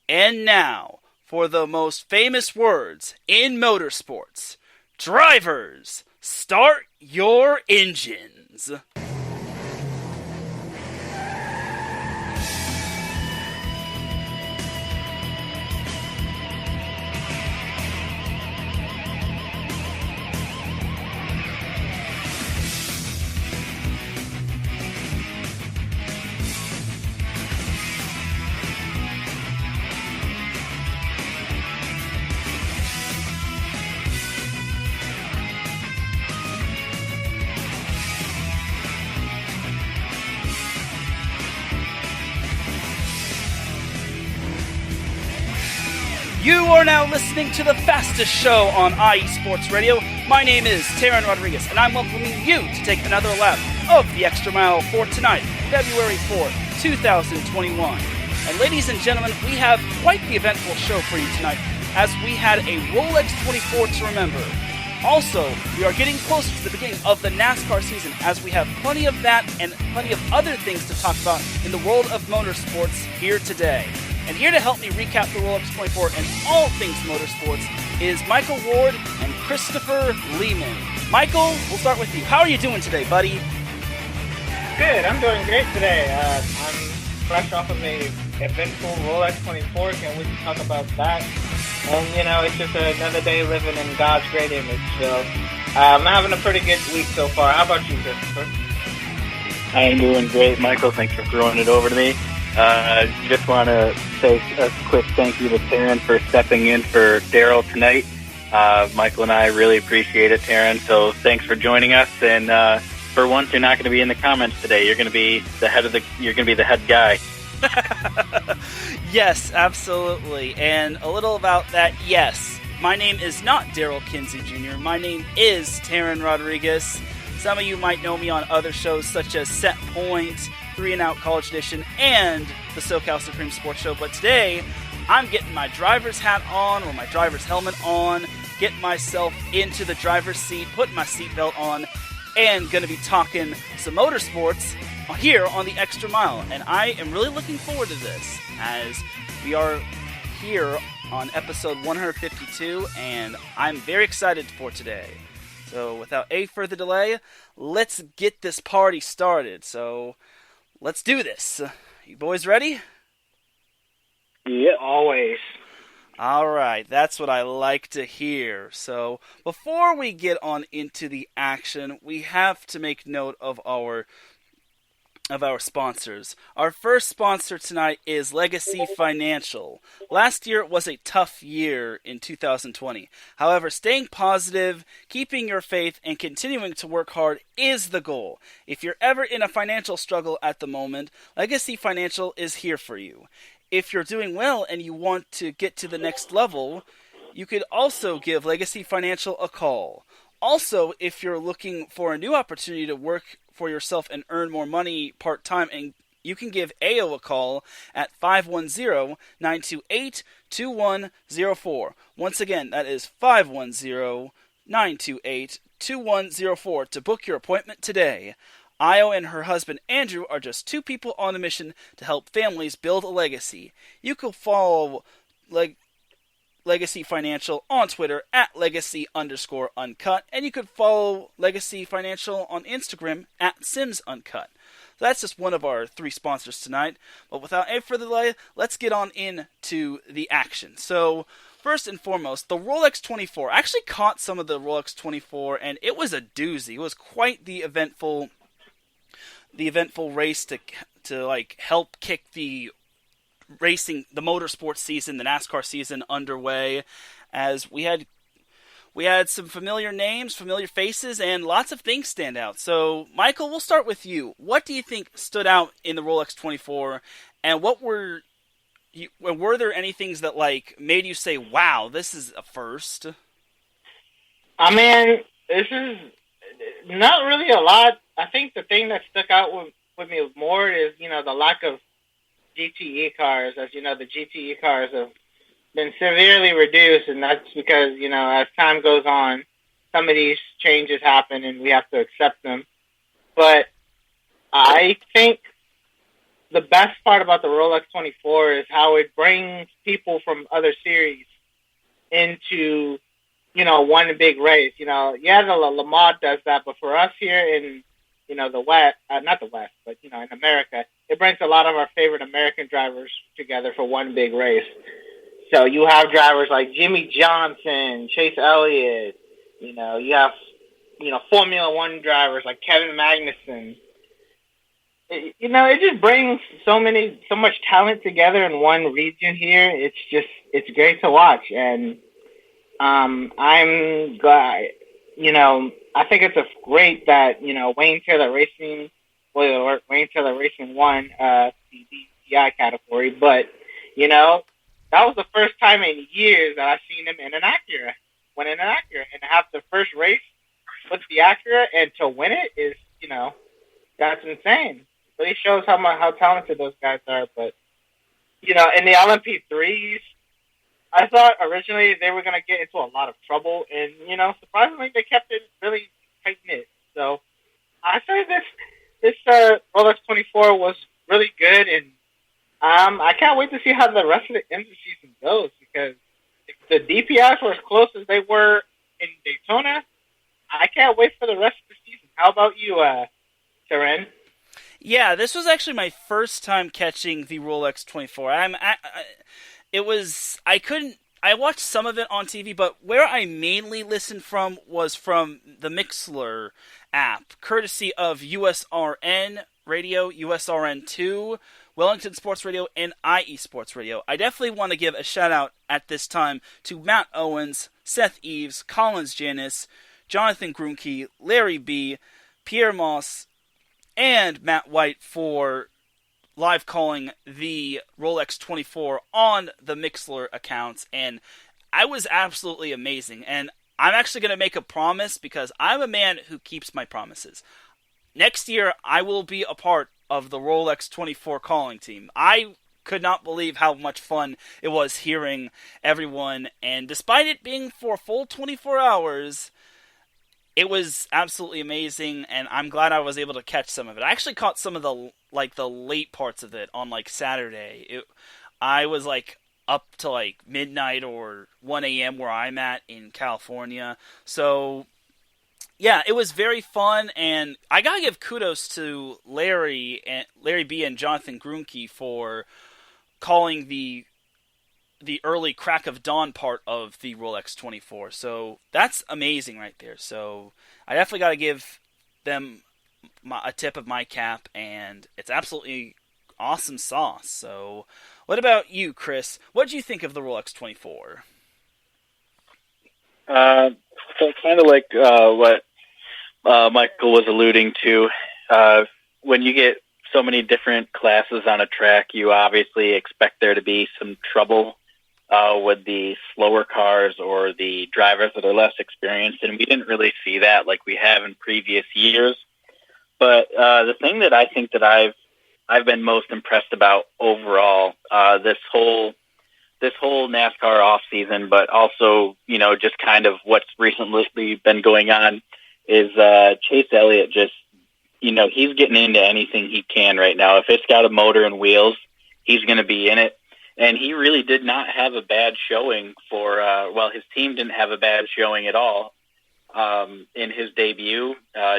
And now, for the most famous words in motorsports. Drivers, start your engines. You are now listening to the fastest show on IE Sports Radio. My name is Taryn Rodriguez, and I'm welcoming you to take another lap of the Extra Mile for tonight, February 4th, 2021. And ladies and gentlemen, we have quite the eventful show for you tonight, as we had a Rolex 24 to remember. Also, we are getting closer to the beginning of the NASCAR season, as we have plenty of that and plenty of other things to talk about in the world of motorsports here today. And here to help me recap the Rolex 24 and all things motorsports is Michael Ward and Christopher Lehman. Michael, we'll start with you. How are you doing today, buddy? Good, I'm doing great today. I'm fresh off of a eventful Rolex 24. Can't wait to talk about that. And, you know, it's just another day living in God's great image. So I'm having a pretty good week so far. How about you, Christopher? I'm doing great, Michael. Thanks for throwing it over to me. Just want to say a quick thank you to Taryn for stepping in for Daryl tonight. Michael and I really appreciate it, Taryn. So thanks for joining us. And for once, you're not going to be in the comments today. You're going to be the head guy. Yes, absolutely. And a little about that. Yes, my name is not Daryl Kinsey Jr. My name is Taryn Rodriguez. Some of you might know me on other shows such as Set Point, 3 and Out College Edition, and the SoCal Supreme Sports Show. But today, I'm getting my driver's hat on, or my driver's helmet on, getting myself into the driver's seat, putting my seatbelt on, and going to be talking some motorsports here on the Extra Mile. And I am really looking forward to this, as we are here on episode 152, and I'm very excited for today. So without a further delay, let's get this party started. So let's do this. You boys ready? Yeah, always. All right, that's what I like to hear. So before we get on into the action, we have to make note of our sponsors. Our first sponsor tonight is Legacy Financial. Last year was a tough year in 2020. However, staying positive, keeping your faith, and continuing to work hard is the goal. If you're ever in a financial struggle at the moment, Legacy Financial is here for you. If you're doing well and you want to get to the next level, you could also give Legacy Financial a call. Also, if you're looking for a new opportunity to work for yourself and earn more money part-time, and you can give AO a call at 510-928-2104. Once again, that is 510-928-2104 to book your appointment today. Io and her husband Andrew are just 2 people on a mission to help families build a legacy. You can follow Legacy Financial on Twitter at Legacy_Uncut, and you could follow Legacy Financial on Instagram at SimsUncut. So that's just one of our 3 sponsors tonight. But without any further delay, let's get on into the action. So first and foremost, the Rolex 24. I actually caught some of the Rolex 24, and it was a doozy. It was quite the eventful race to like help kick the motorsports season, the NASCAR season underway, as we had some familiar names, familiar faces, and lots of things stand out. So, Michael, we'll start with you. What do you think stood out in the Rolex 24, and were there any things that like made you say, "Wow, this is a first"? I mean, this is not really a lot. I think the thing that stuck out with me more is, you know, the lack of GTE cars. As you know, the GTE cars have been severely reduced, and that's because, you know, as time goes on, some of these changes happen and we have to accept them. But I think the best part about the Rolex 24 is how it brings people from other series into, one big race. Yeah, the Le Mans does that, but for us here in, the West, not the West, but, in America, it brings a lot of our favorite American drivers together for one big race. So you have drivers like Jimmy Johnson, Chase Elliott, you have, Formula One drivers like Kevin Magnussen. It just brings so much talent together in one region here. It's great to watch. And, I'm glad, I think it's great that, Wayne Taylor Racing won, the DPI category. But, that was the first time in years that I've seen him in an Acura, and to have the first race with the Acura and to win it is, that's insane. It really shows how talented those guys are. But, in the LMP3s, I thought originally they were going to get into a lot of trouble, and, surprisingly they kept it really tight-knit. So I say this Rolex 24 was really good, and I can't wait to see how the rest of the end of the season goes, because if the DPIs were as close as they were in Daytona, I can't wait for the rest of the season. How about you, Teren? Yeah, this was actually my first time catching the Rolex 24. I watched some of it on TV, but where I mainly listened from was from the Mixlr app, courtesy of USRN Radio, USRN2, Wellington Sports Radio, and IE Sports Radio. I definitely want to give a shout out at this time to Matt Owens, Seth Eves, Collins Janis, Jonathan Grunke, Larry B., Pierre Moss, and Matt White for live calling the Rolex 24 on the Mixlr accounts, and I was absolutely amazing. And I'm actually going to make a promise, because I'm a man who keeps my promises. Next year, I will be a part of the Rolex 24 calling team. I could not believe how much fun it was hearing everyone, and despite it being for a full 24 hours, it was absolutely amazing, and I'm glad I was able to catch some of it. I actually caught some of the late parts of it on Saturday. I was up to midnight or 1 a.m. where I'm at in California. So yeah, it was very fun, and I gotta give kudos to Larry B. and Jonathan Grunke for calling the early crack of dawn part of the Rolex 24. So that's amazing right there. So I definitely got to give them a tip of my cap, and it's absolutely awesome sauce. So what about you, Chris? What did you think of the Rolex 24? So kind of like what Michael was alluding to, when you get so many different classes on a track, you obviously expect there to be some trouble with the slower cars or the drivers that are less experienced, and we didn't really see that like we have in previous years. But the thing that I think that I've been most impressed about overall this whole NASCAR off season, but also just kind of what's recently been going on, is Chase Elliott. Just he's getting into anything he can right now. If it's got a motor and wheels, he's going to be in it. And he really did not have a bad showing his team didn't have a bad showing at all in his debut.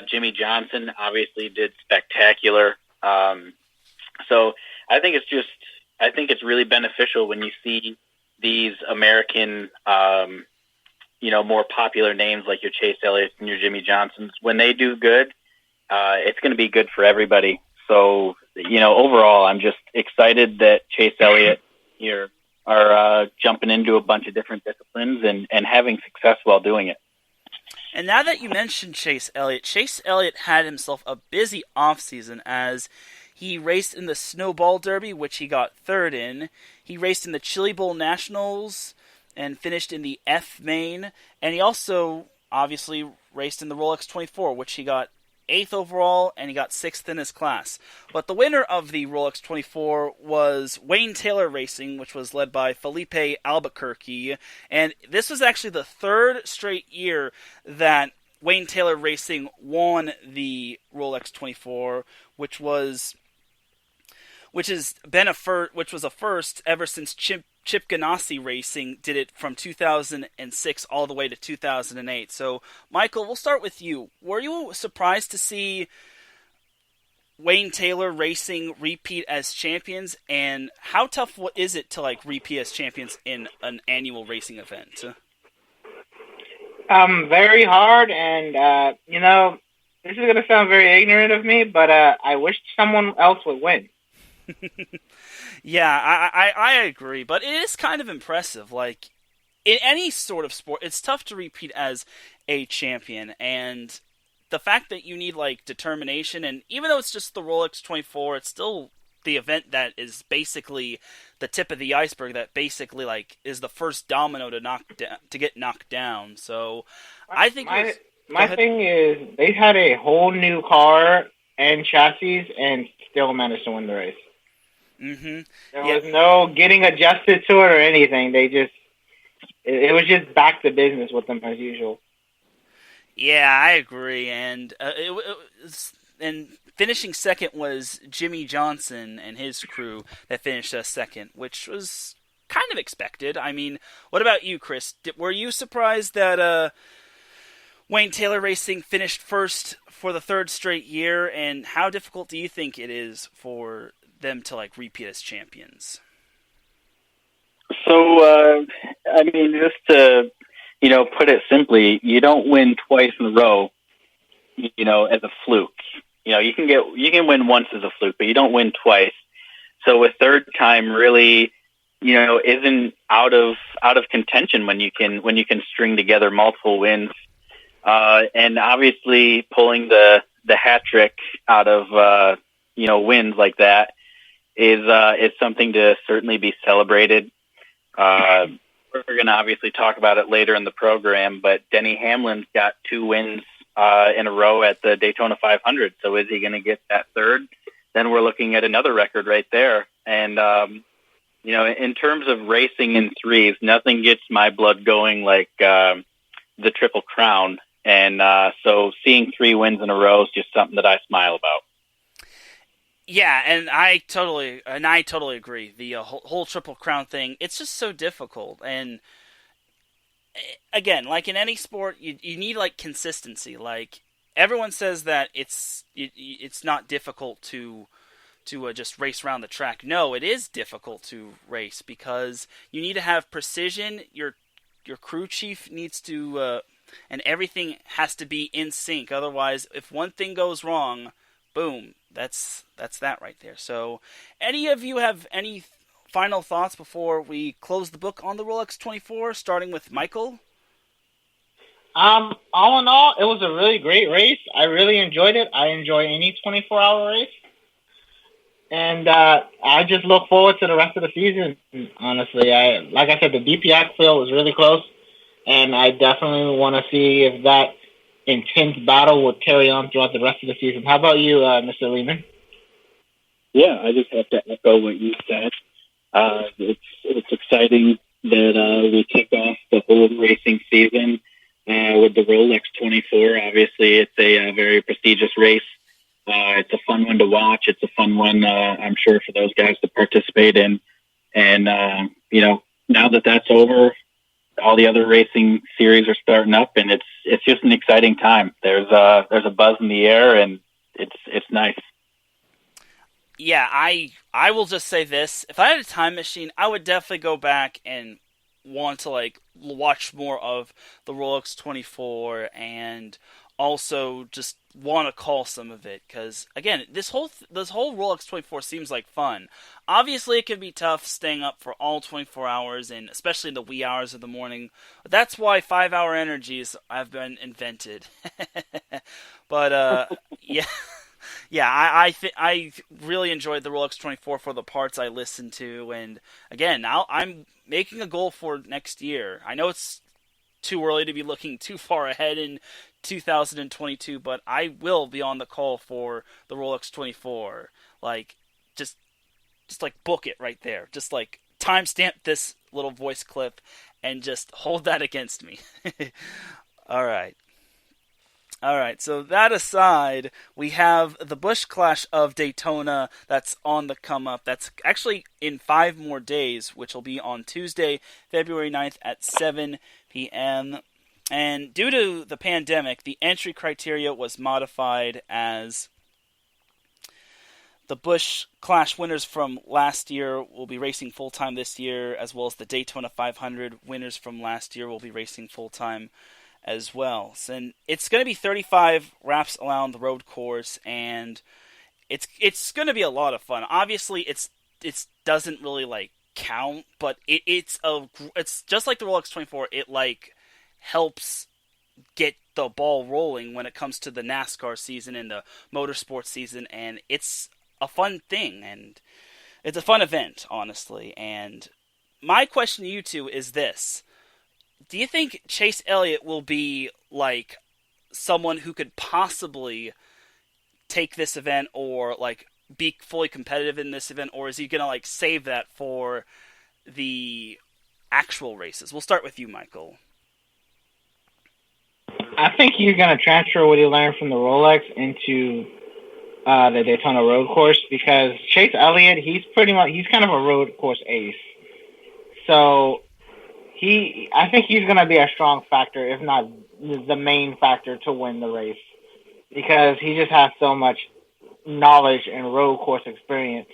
Jimmy Johnson obviously did spectacular. So I think it's really beneficial when you see these American, more popular names like your Chase Elliott and your Jimmy Johnsons. When they do good, it's going to be good for everybody. So, overall, I'm just excited that Chase Elliott here are jumping into a bunch of different disciplines and having success while doing it. And now that you mentioned Chase Elliott had himself a busy offseason as he raced in the Snowball Derby, which he got third in. He raced in the Chili Bowl Nationals and finished in the F main. And he also obviously raced in the Rolex 24, which he got 8th overall, and he got 6th in his class. But the winner of the Rolex 24 was Wayne Taylor Racing, which was led by Felipe Albuquerque. And this was actually the third straight year that Wayne Taylor Racing won the Rolex 24, which was which was a first ever since Chip Ganassi Racing did it from 2006 all the way to 2008. So, Michael, we'll start with you. Were you surprised to see Wayne Taylor Racing repeat as champions, and how tough is it to repeat as champions in an annual racing event? Very hard, and this is gonna sound very ignorant of me, but I wish someone else would win. Yeah, I agree, but it is kind of impressive. In any sort of sport, it's tough to repeat as a champion, and the fact that you need determination, and even though it's just the Rolex 24, it's still the event that is basically the tip of the iceberg. That basically is the first domino to get knocked down. So I think my thing is they had a whole new car and chassis and still managed to win the race. Mm-hmm. There was no getting adjusted to it or anything. It was just back to business with them as usual. Yeah, I agree, and finishing second was Jimmy Johnson and his crew that finished second, which was kind of expected. I mean, what about you, Chris? Were you surprised that Wayne Taylor Racing finished first for the third straight year, and how difficult do you think it is for them to repeat as champions? So, just to put it simply, you don't win twice in a row, as a fluke. You can win once as a fluke, but you don't win twice. So a third time really, isn't out of contention when you can string together multiple wins. And obviously pulling the hat trick out of wins like that is something to certainly be celebrated. We're going to obviously talk about it later in the program, but Denny Hamlin's got 2 wins in a row at the Daytona 500. So is he going to get that third? Then we're looking at another record right there. And, in terms of racing in threes, nothing gets my blood going like the Triple Crown. And so seeing 3 wins in a row is just something that I smile about. Yeah, and I totally agree. The whole Triple Crown thing, it's just so difficult. And again, in any sport, you need consistency. Everyone says that it's not difficult to just race around the track. No, it is difficult to race because you need to have precision. Your crew chief needs to, and everything has to be in sync. Otherwise, if one thing goes wrong, boom, that's that right there. So, any of you have any final thoughts before we close the book on the Rolex 24, starting with Michael? All in all, it was a really great race. I really enjoyed it. I enjoy any 24-hour race. And I just look forward to the rest of the season, honestly. Like I said, the DPX field was really close, and I definitely want to see if that intense battle will carry on throughout the rest of the season. How about you, Mr. Lehman? Yeah, I just have to echo what you said. It's exciting that we kick off the whole racing season with the Rolex 24. Obviously, it's a very prestigious race. It's a fun one to watch. It's a fun one, I'm sure, for those guys to participate in. And, now that that's over, all the other racing series are starting up, and it's just an exciting time. There's a buzz in the air, and it's nice. Yeah, I will just say this. If I had a time machine, I would definitely go back and want to watch more of the Rolex 24 and also just want to call some of it, because again, this whole Rolex 24 seems like fun. Obviously, it can be tough staying up for all 24 hours, and especially in the wee hours of the morning. But that's why 5-hour energies have been invented. But yeah. Yeah, I really enjoyed the Rolex 24 for the parts I listened to, and again, I'm making a goal for next year. I know it's too early to be looking too far ahead in 2022, but I will be on the call for the Rolex 24. Just book it right there. Just timestamp this little voice clip and just hold that against me. All right. All right, so that aside, we have the Busch Clash of Daytona that's on the come up. That's actually in 5 more days, which will be on Tuesday, February 9th at 7 p.m. And due to the pandemic, the entry criteria was modified as the Busch Clash winners from last year will be racing full-time this year, as well as the Daytona 500 winners from last year will be racing full-time as well. And it's going to be 35 wraps around the road course, and it's going to be a lot of fun. Obviously, it doesn't really like count, but it's just like the Rolex 24. It like helps get the ball rolling when it comes to the NASCAR season and the motorsports season, and it's a fun thing, and it's a fun event, honestly. And my question to you two is this: do you think Chase Elliott will be like someone who could possibly take this event or like be fully competitive in this event, or is he gonna like save that for the actual races? We'll start with you, Michael. I think he's going to transfer what he learned from the Rolex into the Daytona road course, because Chase Elliott, he's kind of a road course ace. So I think he's going to be a strong factor, if not the main factor, to win the race, because he just has so much knowledge and road course experience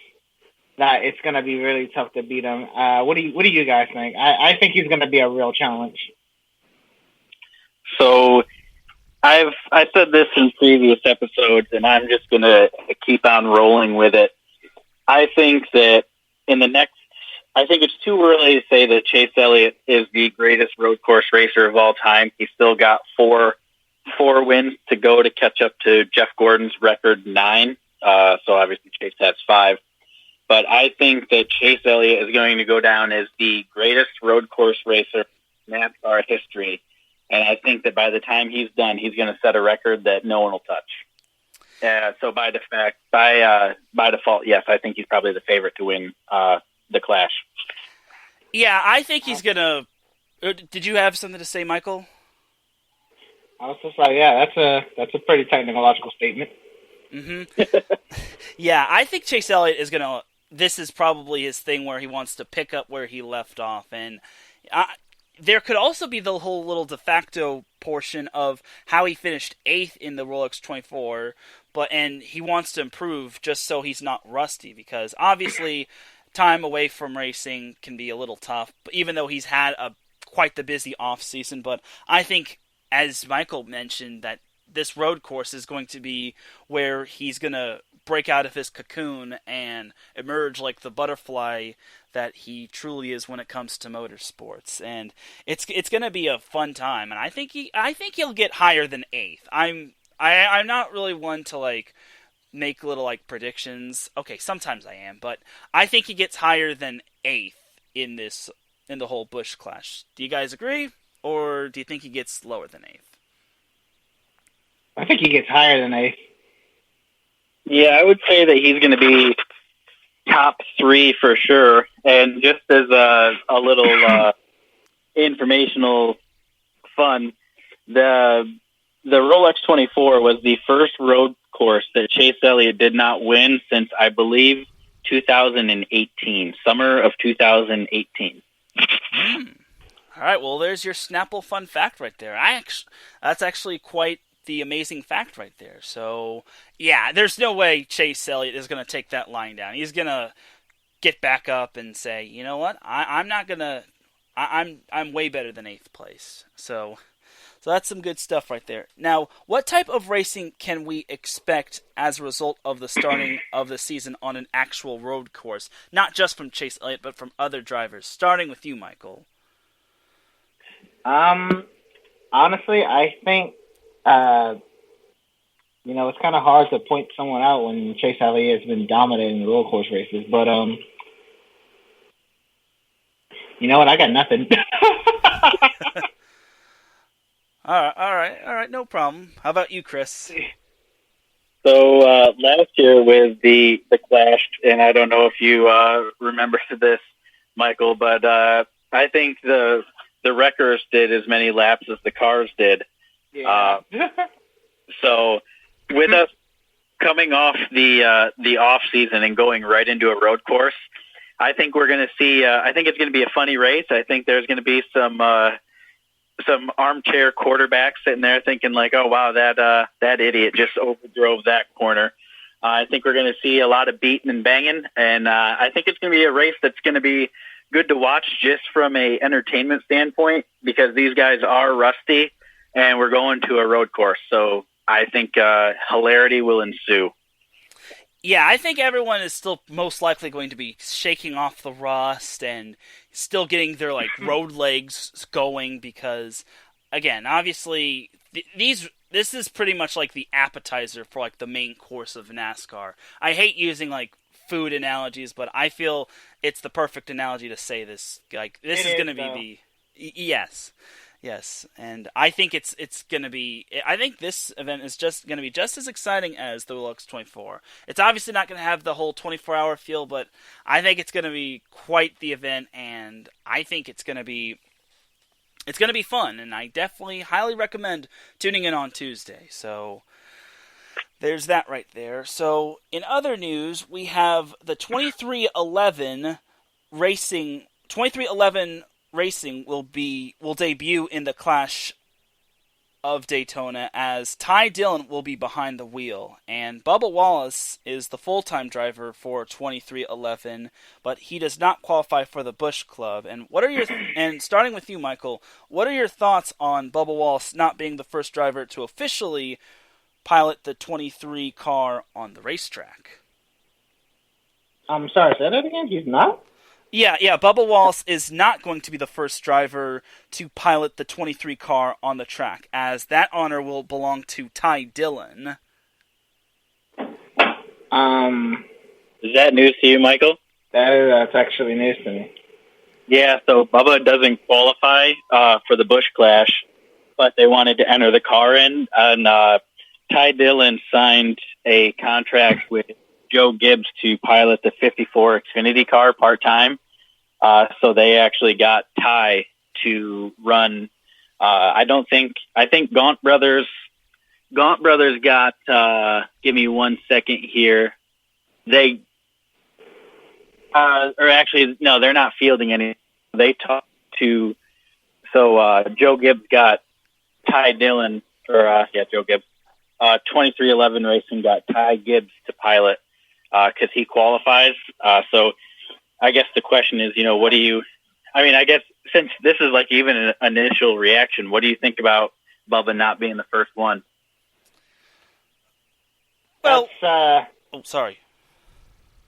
that it's going to be really tough to beat him. What do you guys think? I think he's going to be a real challenge. So I said this in previous episodes, and I'm just going to keep on rolling with it. I think that I think it's too early to say that Chase Elliott is the greatest road course racer of all time. He's still got four wins to go to catch up to Jeff Gordon's record 9. So obviously Chase has 5. But I think that Chase Elliott is going to go down as the greatest road course racer in NASCAR history. And I think that by the time he's done, he's going to set a record that no one will touch. So by default, yes, I think he's probably the favorite to win the Clash. Yeah, I think he's going to... Did you have something to say, Michael? I was just like, yeah, that's a pretty technological statement. Mm-hmm. Yeah, I think Chase Elliott is going to... This is probably his thing where he wants to pick up where he left off, and... there could also be the whole little de facto portion of how he finished 8th in the Rolex 24, and he wants to improve just so he's not rusty, because obviously time away from racing can be a little tough, even though he's had quite the busy off season. But I think, as Michael mentioned, that this road course is going to be where he's going to break out of his cocoon and emerge like the butterfly that he truly is when it comes to motorsports, and it's going to be a fun time. And I think he'll get higher than 8th. I'm not really one to like make little like predictions. Okay, sometimes I am, but I think he gets higher than 8th in the whole Busch Clash. Do you guys agree, or do you think he gets lower than 8th? I think he gets higher than 8th. Yeah, I would say that he's going to be top 3 for sure. And just as a little informational fun, the Rolex 24 was the first road course that Chase Elliott did not win since, I believe, 2018, summer of 2018. All right, well, there's your Snapple fun fact right there. That's actually quite the amazing fact right there. So, yeah, there's no way Chase Elliott is going to take that line down. He's going to get back up and say, you know what, I'm not going to... I'm way better than 8th place. So that's some good stuff right there. Now, what type of racing can we expect as a result of the starting of the season on an actual road course? Not just from Chase Elliott, but from other drivers. Starting with you, Michael. Honestly, I think, it's kind of hard to point someone out when Chase Elliott has been dominating the road course races. But, you know what? I got nothing. All right, no problem. How about you, Chris? So last year with the Clash, and I don't know if you remember this, Michael, but I think the wreckers did as many laps as the cars did. Yeah. So with us coming off the off season and going right into a road course, I think we're going to see. I think it's going to be a funny race. I think there's going to be some armchair quarterbacks sitting there thinking like, "Oh wow, that idiot just overdrove that corner." I think we're going to see a lot of beating and banging, and I think it's going to be a race that's going to be good to watch just from a entertainment standpoint because these guys are rusty, and we're going to a road course. So I think hilarity will ensue. Yeah, I think everyone is still most likely going to be shaking off the rust and still getting their road legs going because, again, obviously this is pretty much like the appetizer for the main course of NASCAR. I hate using food analogies, but I feel it's the perfect analogy to say this. This is going to be yes. Yes, and I think it's going to be. I think this event is just going to be just as exciting as the Rolex 24. It's obviously not going to have the whole 24-hour feel, but I think it's going to be quite the event, and I think it's going to be fun. And I definitely highly recommend tuning in on Tuesday. So there's that right there. So in other news, we have the 2311 racing. 2311 Racing will debut in the Clash of Daytona as Ty Dillon will be behind the wheel, and Bubba Wallace is the full-time driver for 2311, but he does not qualify for the Busch Club. And and starting with you, Michael, what are your thoughts on Bubba Wallace not being the first driver to officially pilot the 23 car on the racetrack? I'm sorry, say that again? He's not? Yeah, Bubba Wallace is not going to be the first driver to pilot the 23 car on the track, as that honor will belong to Ty Dillon. Is that news to you, Michael? That's actually news to me. Yeah, so Bubba doesn't qualify for the Busch Clash, but they wanted to enter the car in, and Ty Dillon signed a contract with Joe Gibbs to pilot the 54 Xfinity car part-time. So they actually got Ty to run. I think Gaunt Brothers got, give me 1 second here. They, or actually, no, they're not fielding any. They talked to, so Joe Gibbs got Ty Dillon, Joe Gibbs. 2311 Racing got Ty Gibbs to pilot because he qualifies. So I guess the question is, what do you? I mean, I guess since this is even an initial reaction, what do you think about Bubba not being the first one? Well, sorry.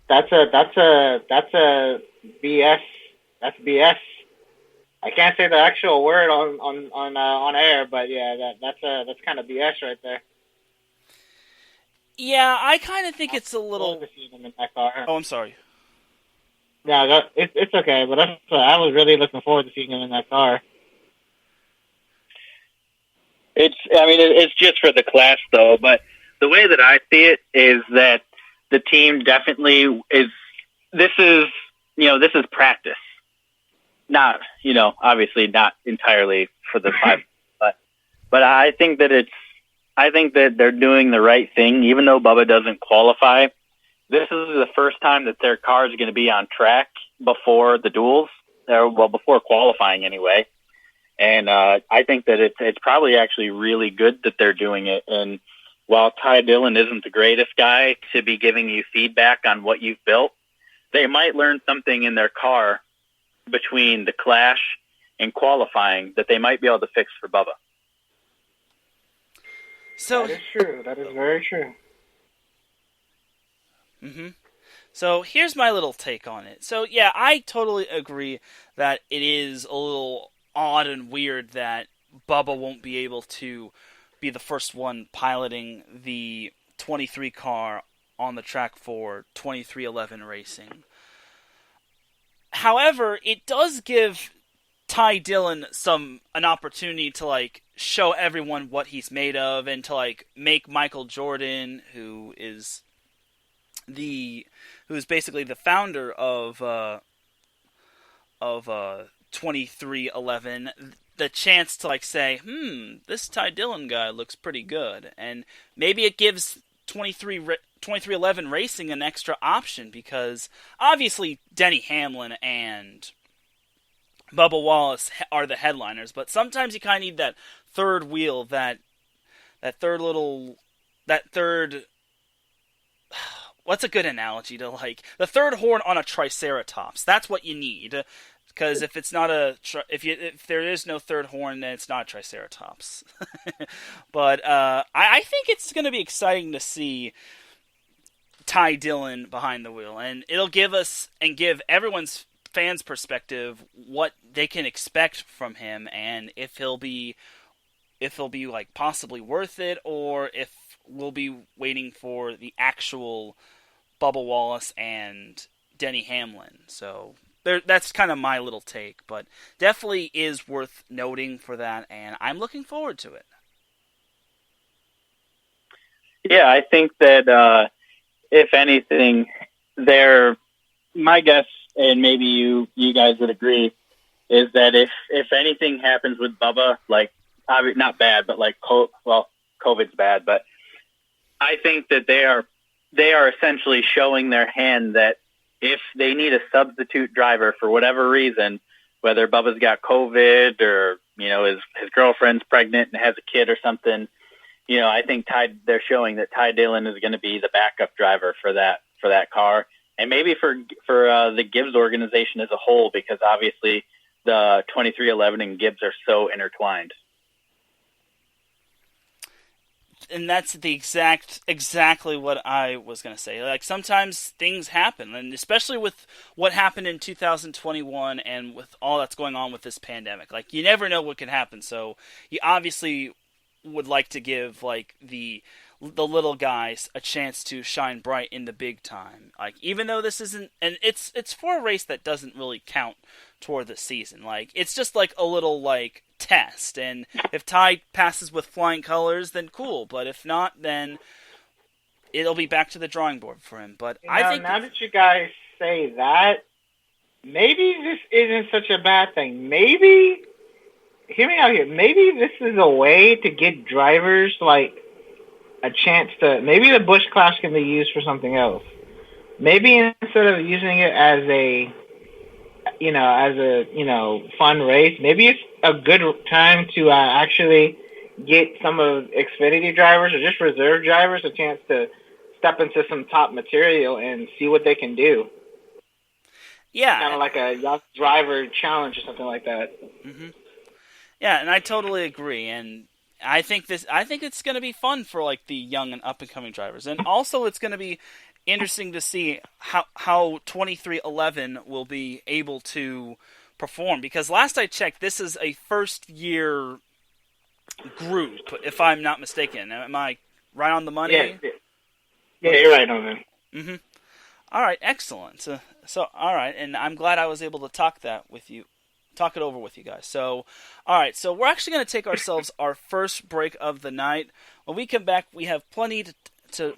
That's a BS. That's BS. I can't say the actual word on air, but yeah, that's kind of BS right there. Yeah, I kind of think it's a little. Oh, I'm sorry. Yeah, it's okay, but I was really looking forward to seeing him in that car. It's just for the class though, but the way that I see it is that the team definitely is. This is practice. Not, obviously not entirely for the 5, but I think that they're doing the right thing, even though Bubba doesn't qualify. This is the first time that their car is going to be on track before the duels, before qualifying anyway. And I think that it's probably actually really good that they're doing it. And while Ty Dillon isn't the greatest guy to be giving you feedback on what you've built, they might learn something in their car between the Clash and qualifying that they might be able to fix for Bubba. So that is true. That is very true. Mm-hmm. So here's my little take on it. So yeah, I totally agree that it is a little odd and weird that Bubba won't be able to be the first one piloting the 23 car on the track for 2311 Racing. However, it does give Ty Dillon an opportunity to show everyone what he's made of and to make Michael Jordan, who is basically the founder of 2311, the chance to like say, this Ty Dillon guy looks pretty good, and maybe it gives 2311 Racing an extra option, because obviously Denny Hamlin and Bubba Wallace are the headliners, but sometimes you kind of need that third wheel, that third what's a good analogy to like the third horn on a Triceratops? That's what you need, because if it's not if there is no third horn, then it's not a Triceratops. But I think it's going to be exciting to see Ty Dillon behind the wheel, and it'll give us and give everyone's fans' perspective what they can expect from him, and if he'll be like possibly worth it, or if we'll be waiting for the actual Bubba Wallace and Denny Hamlin. So that's kind of my little take, but definitely is worth noting for that, and I'm looking forward to it. Yeah, I think that if anything, my guess, and maybe you guys would agree, is that if anything happens with Bubba, like not bad, but like COVID's bad, but I think that they are essentially showing their hand that if they need a substitute driver for whatever reason, whether Bubba's got COVID or his girlfriend's pregnant and has a kid or something, I think they're showing that Ty Dillon is going to be the backup driver for that car, and maybe for the Gibbs organization as a whole, because obviously the 2311 and Gibbs are so intertwined. And that's exactly what I was going to say. Like, sometimes things happen, and especially with what happened in 2021 and with all that's going on with this pandemic. Like, you never know what could happen, so you obviously would like to give like the little guys a chance to shine bright in the big time. Like, even though this isn't, and it's for a race that doesn't really count toward the season. Like, it's just like a little like test, and if Ty passes with flying colors, then cool, but if not, then it'll be back to the drawing board for him. But I think now that you guys say that, maybe this isn't such a bad thing. Maybe, hear me out here, maybe this is a way to get drivers like a chance to, maybe the Busch Clash can be used for something else. Maybe instead of using it as a fun race, maybe it's a good time to actually get some of Xfinity drivers or just reserve drivers a chance to step into some top material and see what they can do. Yeah. Kind of like a young driver challenge or something like that. Mm-hmm. Yeah, and I totally agree, and I think it's going to be fun for like the young and up and coming drivers, and also it's going to be interesting to see how 2311 will be able to perform, because last I checked, this is a first year group, if I'm not mistaken. Am I right on the money? Yeah, you're right on that. Mm-hmm. All right, excellent. So all right, and I'm glad I was able to talk it over with you guys. So, all right, so we're actually going to take ourselves our first break of the night. When we come back, we have plenty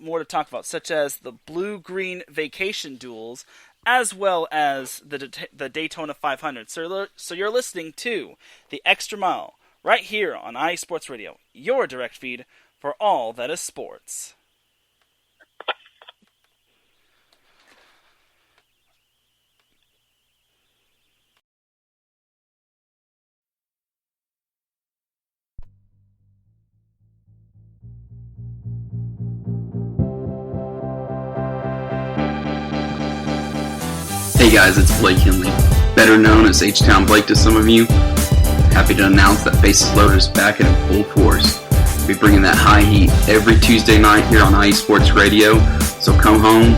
more to talk about, such as the blue-green vacation duels, as well as the Daytona 500. So you're listening to The Extra Mile right here on iSports Radio, your direct feed for all that is sports. Hey guys, it's Blake Henley, better known as H-Town Blake to some of you. Happy to announce that Bases Loaded is back in full force. We'll be bringing that high heat every Tuesday night here on iSports Radio. So come home,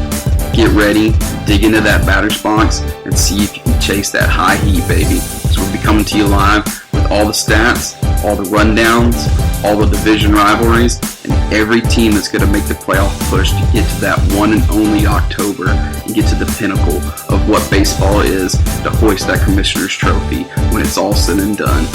get ready, dig into that batter's box, and see if you can chase that high heat, baby. So we'll be coming to you live with all the stats, all the rundowns, all the division rivalries, and every team that's going to make the playoff push to get to that one and only October and get to the pinnacle of what baseball is, to hoist that Commissioner's Trophy when it's all said and done.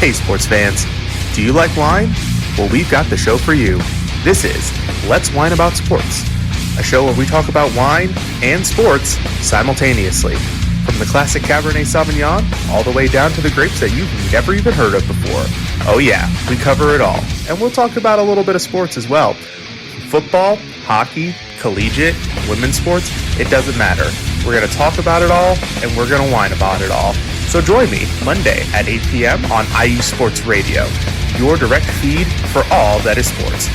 Hey sports fans, do you like wine? Well, we've got the show for you. This is Let's Wine About Sports, a show where we talk about wine and sports simultaneously. From the classic Cabernet Sauvignon all the way down to the grapes that you've never even heard of before. Oh yeah, we cover it all. And we'll talk about a little bit of sports as well. Football, hockey, collegiate, women's sports, it doesn't matter. We're going to talk about it all, and we're going to whine about it all. So join me Monday at 8 p.m. on IE Sports Radio, your direct feed for all that is sports.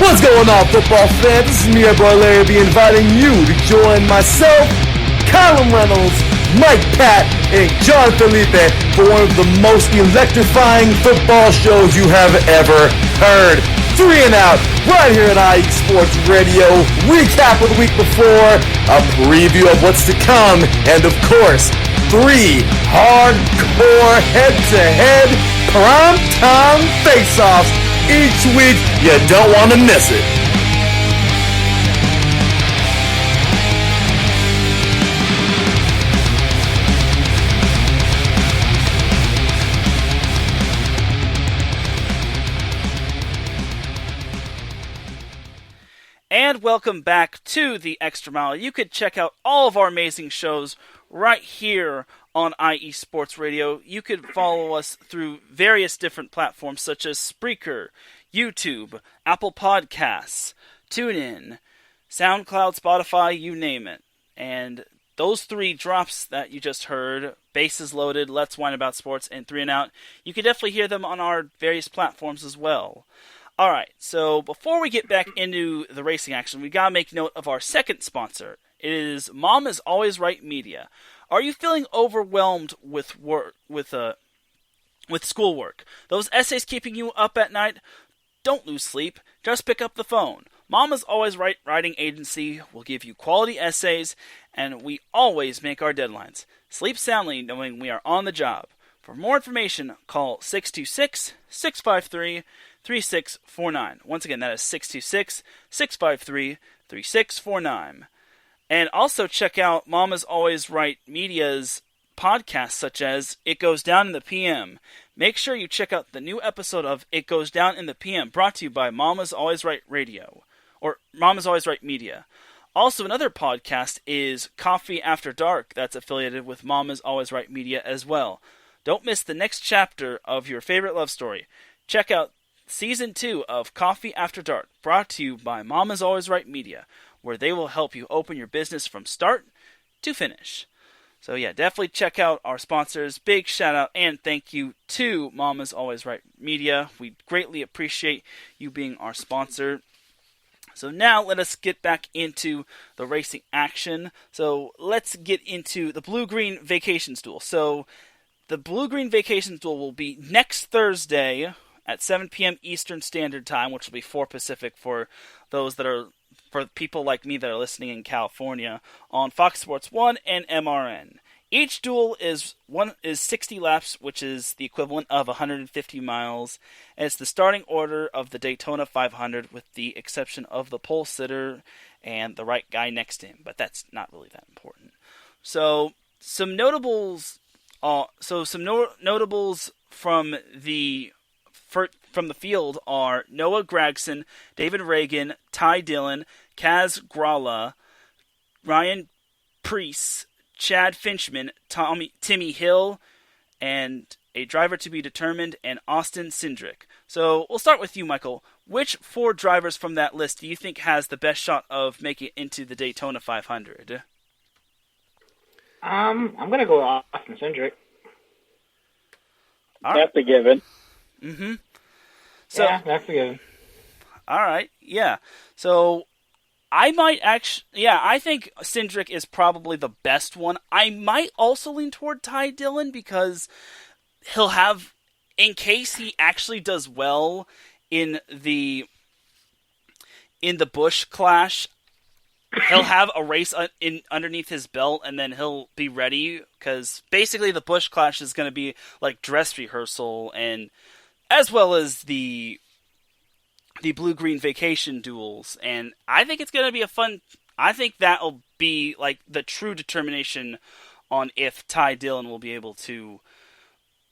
What's going on, football fans? This is me, your boy Larry B, inviting you to join myself, Colin Reynolds, Mike Pat, and John Felipe for one of the most electrifying football shows you have ever heard. 3 and Out, right here at IE Sports Radio. Recap of the week before, a preview of what's to come, and of course, 3 hardcore head-to-head prime-time face-offs each week. You don't want to miss it. And welcome back to the Extra Mile. You could check out all of our amazing shows right here on IE Sports Radio. You could follow us through various different platforms such as Spreaker, YouTube, Apple Podcasts, TuneIn, SoundCloud, Spotify, you name it. And those 3 drops that you just heard, Bases Loaded, Let's Whine About Sports, and 3 and Out, you can definitely hear them on our various platforms as well. Alright, so before we get back into the racing action, we gotta make note of our second sponsor. It is Mom is Always Right Media. Are you feeling overwhelmed with work, with schoolwork? Those essays keeping you up at night? Don't lose sleep. Just pick up the phone. Mom is Always Right Writing Agency will give you quality essays, and we always make our deadlines. Sleep soundly knowing we are on the job. For more information, call 626-653-3649. Once again, that is 626-653-3649. And also check out Mom is Always Right Media's podcasts such as It Goes Down in the PM. Make sure you check out the new episode of It Goes Down in the PM, brought to you by Mom is Always Right Radio, or Mom is Always Right Media. Also, another podcast is Coffee After Dark that's affiliated with Mom is Always Right Media as well. Don't miss the next chapter of your favorite love story. Check out Season 2 of Coffee After Dark, brought to you by Mom is Always Right Media, where they will help you open your business from start to finish. So yeah, definitely check out our sponsors. Big shout out and thank you to Mom is Always Right Media. We greatly appreciate you being our sponsor. So now let us get back into the racing action. So let's get into the Blue-Green Vacations Duel. So the Blue-Green Vacations Duel will be next Thursday at 7 p.m. Eastern Standard Time, which will be 4 Pacific for those that are, for people like me that are listening in California, on Fox Sports 1 and MRN. Each duel is 60 laps, which is the equivalent of 150 miles, and it's the starting order of the Daytona 500 with the exception of the pole sitter and the right guy next to him, but that's not really that important. So some notables from the field are Noah Gragson, David Reagan, Ty Dillon, Kaz Gralla, Ryan Preece, Chad Finchman, Timmy Hill, and A Driver to be Determined, and Austin Cindric. So we'll start with you, Michael. Which 4 drivers from that list do you think has the best shot of making it into the Daytona 500? I'm gonna go with Austin Cindric. That's a given. Mm-hmm. So, yeah, that's a given. All right, yeah. So I might actually, I think Cindric is probably the best one. I might also lean toward Ty Dillon because he'll have, in case he actually does well in the Busch Clash, he'll have a race underneath his belt, and then he'll be ready, because basically the Busch Clash is going to be like dress rehearsal, and as well as the blue-green vacation duels, and I think it's going to be I think that'll be like the true determination on if Ty Dillon will be able to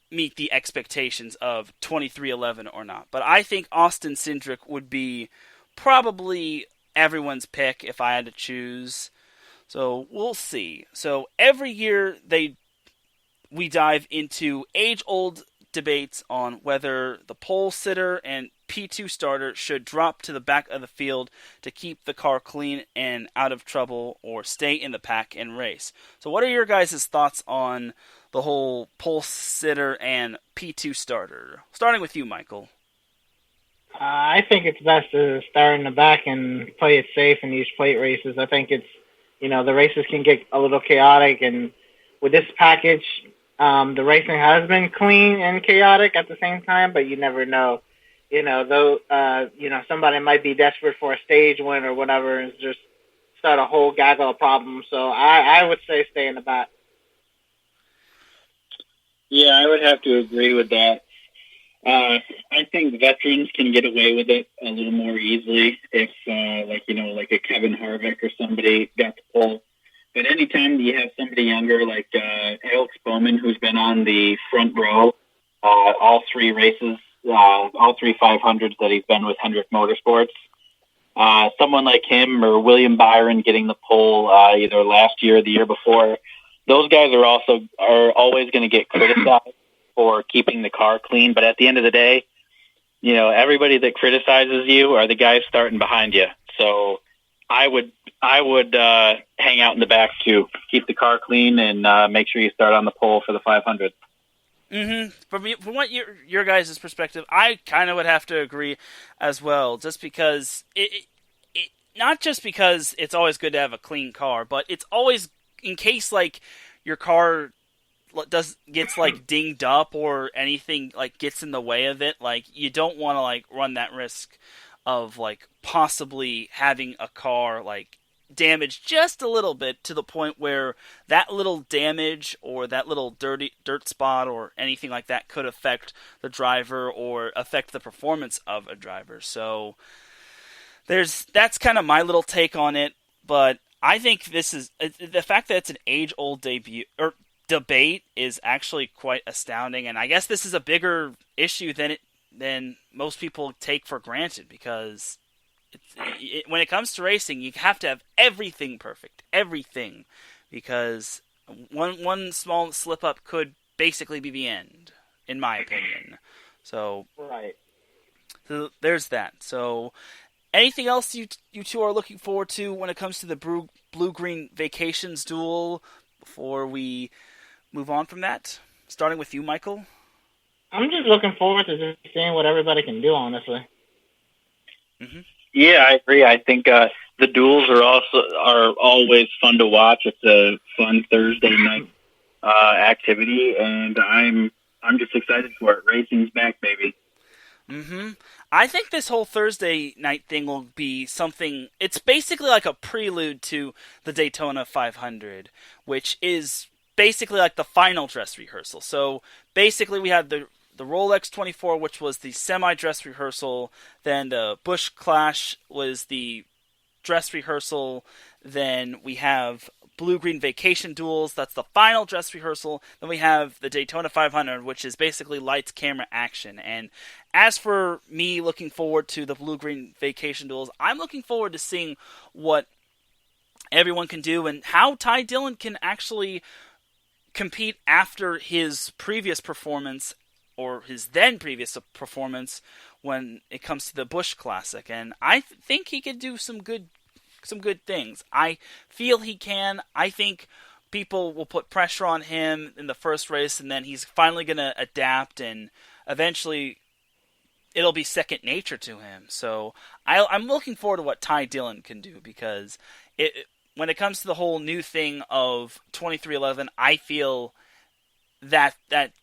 meet the expectations of 2311 or not. But I think Austin Cindric would be probably everyone's pick if I had to choose. So we'll see. So every year we dive into age-old debates on whether the pole sitter and P2 starter should drop to the back of the field to keep the car clean and out of trouble, or stay in the pack and race. So what are your guys' thoughts on the whole pole sitter and P2 starter? Starting with you, Michael. I think it's best to start in the back and play it safe in these plate races. I think it's, the races can get a little chaotic, and with this package, the racing has been clean and chaotic at the same time, but you never know. Somebody might be desperate for a stage win or whatever and just start a whole gaggle of problems. So I would say stay in the back. Yeah, I would have to agree with that. I think veterans can get away with it a little more easily if, like a Kevin Harvick or somebody got the pole. But anytime you have somebody younger like Alex Bowman, who's been on the front row all 3 races, all 3 500s that he's been with Hendrick Motorsports, someone like him or William Byron getting the pole either last year or the year before, those guys are always going to get criticized for keeping the car clean. But at the end of the day, everybody that criticizes you are the guys starting behind you. So I would hang out in the back to keep the car clean and make sure you start on the pole for the 500. Mm-hmm. From what your guys' perspective, I kind of would have to agree as well, just because it not just because it's always good to have a clean car, but it's always, in case like your car gets like dinged up or anything like gets in the way of it, like you don't want to like run that risk of like possibly having a car like damaged just a little bit to the point where that little damage or that little dirt spot or anything like that could affect the driver or affect the performance of a driver. So that's kind of my little take on it, but I think this is the fact that it's an age-old debate is actually quite astounding, and I guess this is a bigger issue than most people take for granted, because when it comes to racing, you have to have everything perfect, everything, because one small slip up could basically be the end, in my opinion. So right. So there's that. So anything else you two are looking forward to when it comes to the blue-green vacations duel before we move on from that? Starting with you, Michael. I'm just looking forward to just seeing what everybody can do, honestly. Mm-hmm. Yeah, I agree. I think the duels are always fun to watch. It's a fun Thursday night activity, and I'm just excited for it. Racing's back, baby. Mm-hmm. I think this whole Thursday night thing will be something. It's basically like a prelude to the Daytona 500, which is basically like the final dress rehearsal. So basically, we had the Rolex 24, which was the semi-dress rehearsal. Then the Busch Clash was the dress rehearsal. Then we have blue-green vacation duels. That's the final dress rehearsal. Then we have the Daytona 500, which is basically lights, camera, action. And as for me looking forward to the blue-green vacation duels, I'm looking forward to seeing what everyone can do and how Ty Dillon can actually compete after his previous performance, or his then previous performance, when it comes to the Busch Classic, and I think he could do some good things. I feel he can. I think people will put pressure on him in the first race, and then he's finally going to adapt, and eventually it'll be second nature to him. So I'm looking forward to what Ty Dillon can do, because when it comes to the whole new thing of 23XI, I feel that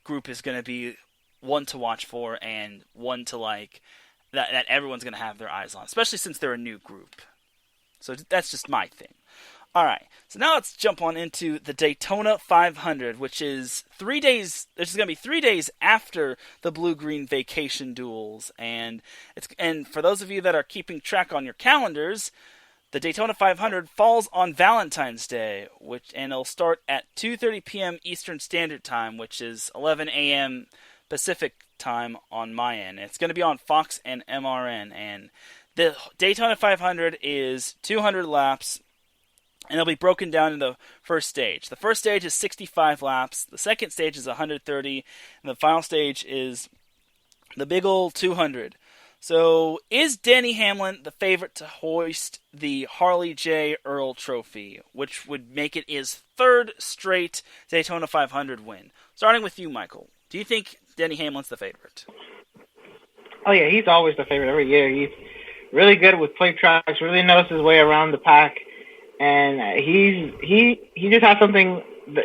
group is going to be one to watch for, and one to like that everyone's going to have their eyes on, especially since they're a new group. So that's just my thing. All right, so now let's jump on into the Daytona 500, which is 3 days. This is going to be 3 days after the Blue-Green Vacation Duels, and for those of you that are keeping track on your calendars, the Daytona 500 falls on Valentine's Day, and it'll start at 2:30 p.m. Eastern Standard Time, which is 11 a.m. Pacific Time on my end. It's going to be on Fox and MRN, and the Daytona 500 is 200 laps, and it'll be broken down in the first stage. The first stage is 65 laps, the second stage is 130, and the final stage is the big old 200. So, is Denny Hamlin the favorite to hoist the Harley J. Earl Trophy, which would make it his third straight Daytona 500 win? Starting with you, Michael. Do you think Denny Hamlin's the favorite? Oh, yeah, he's always the favorite every year. He's really good with plate tracks, really knows his way around the pack, and he just has something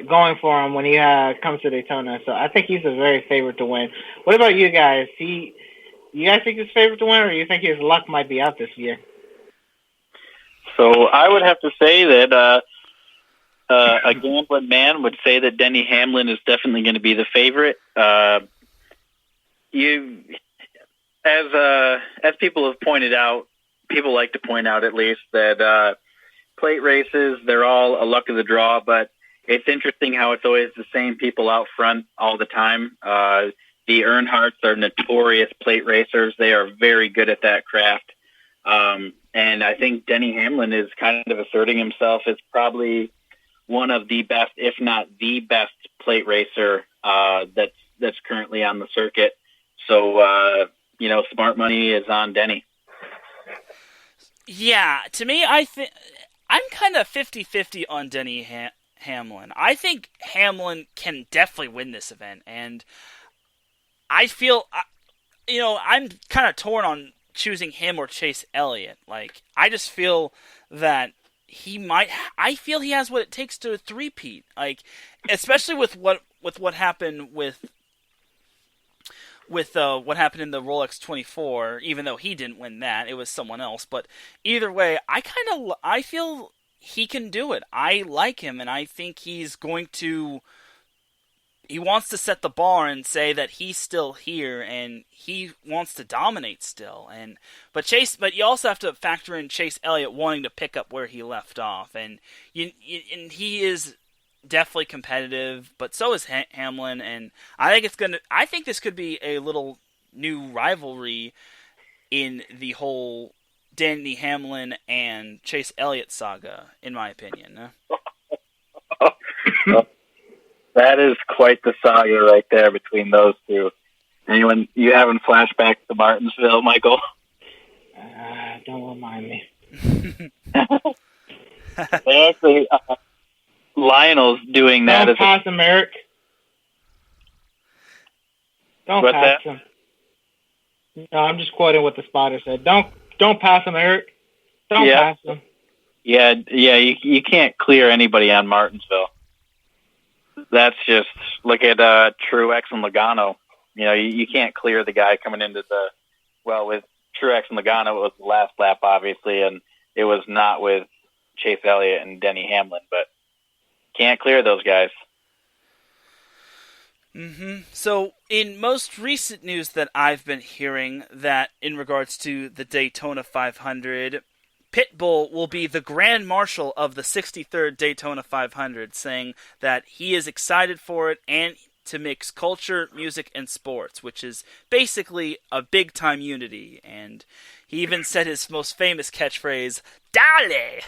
going for him when he comes to Daytona. So I think he's a very favorite to win. What about you guys? You guys think he's favorite to win, or you think his luck might be out this year? So I would have to say that a gambling man would say that Denny Hamlin is definitely going to be the favorite. As people have pointed out, people like to point out at least that plate races, they're all a luck of the draw, but it's interesting how it's always the same people out front all the time. The Earnhardts are notorious plate racers. They are very good at that craft. And I think Denny Hamlin is kind of asserting himself as probably one of the best, if not the best plate racer that's currently on the circuit. So, smart money is on Denny. Yeah, to me, I'm kind of 50-50 on Denny Hamlin. I think Hamlin can definitely win this event, and I feel, I'm kind of torn on choosing him or Chase Elliott. Like, I just feel that I feel he has what it takes to three-peat. Like, especially with what happened with what happened in the Rolex 24, even though he didn't win that, it was someone else. But either way, I feel he can do it. I like him, and I think he wants to set the bar and say that he's still here, and he wants to dominate still. But you also have to factor in Chase Elliott wanting to pick up where he left off, and he is definitely competitive, but so is Hamlin, and I think this could be a little new rivalry in the whole Denny Hamlin and Chase Elliott saga, in my opinion. That is quite the saga right there between those two. Anyone, you having flashbacks to Martinsville, Michael? Don't remind me. They actually, Lionel's doing that. Don't pass him, Eric. Don't What's pass that? him. No, I'm just quoting what the spotter said. Don't pass him, Eric. Don't pass him. Yeah. You can't clear anybody on Martinsville. That's just, look at Truex and Logano. You can't clear the guy coming into with Truex and Logano, it was the last lap, obviously, and it was not with Chase Elliott and Denny Hamlin, but can't clear those guys. Mm-hmm. So, in most recent news that I've been hearing, that in regards to the Daytona 500, Pitbull will be the Grand Marshal of the 63rd Daytona 500, saying that he is excited for it and to mix culture, music, and sports, which is basically a big-time unity. And he even said his most famous catchphrase, "Dale!"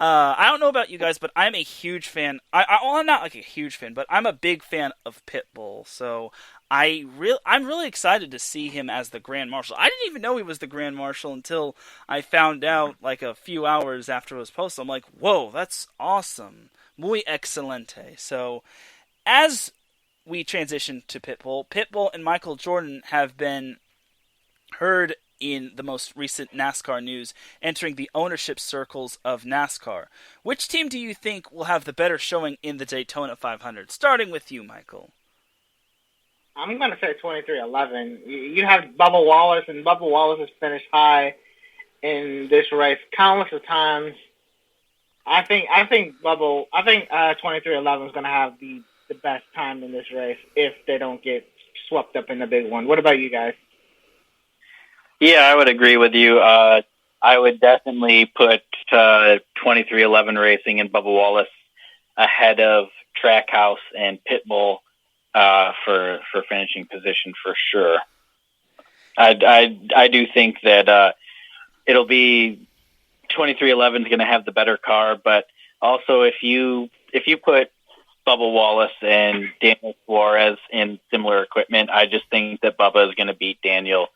I don't know about you guys, but I'm a huge fan. Well, I'm not like a huge fan, but I'm a big fan of Pitbull. So I'm really excited to see him as the Grand Marshal. I didn't even know he was the Grand Marshal until I found out like a few hours after it was posted. I'm like, whoa, that's awesome. Muy excelente. So as we transition to Pitbull and Michael Jordan have been heard in the most recent NASCAR news, entering the ownership circles of NASCAR. Which team do you think will have the better showing in the Daytona 500? Starting with you, Michael. I'm going to say 2311. You have Bubba Wallace, and Bubba Wallace has finished high in this race countless of times. I think 2311 is going to have the best time in this race if they don't get swept up in the big one. What about you guys? Yeah, I would agree with you. I would definitely put 2311 Racing and Bubba Wallace ahead of Trackhouse and Pitbull for finishing position for sure. I do think that it'll be 2311 is going to have the better car, but also if you put Bubba Wallace and Daniel Suarez in similar equipment, I just think that Bubba is going to beat Daniel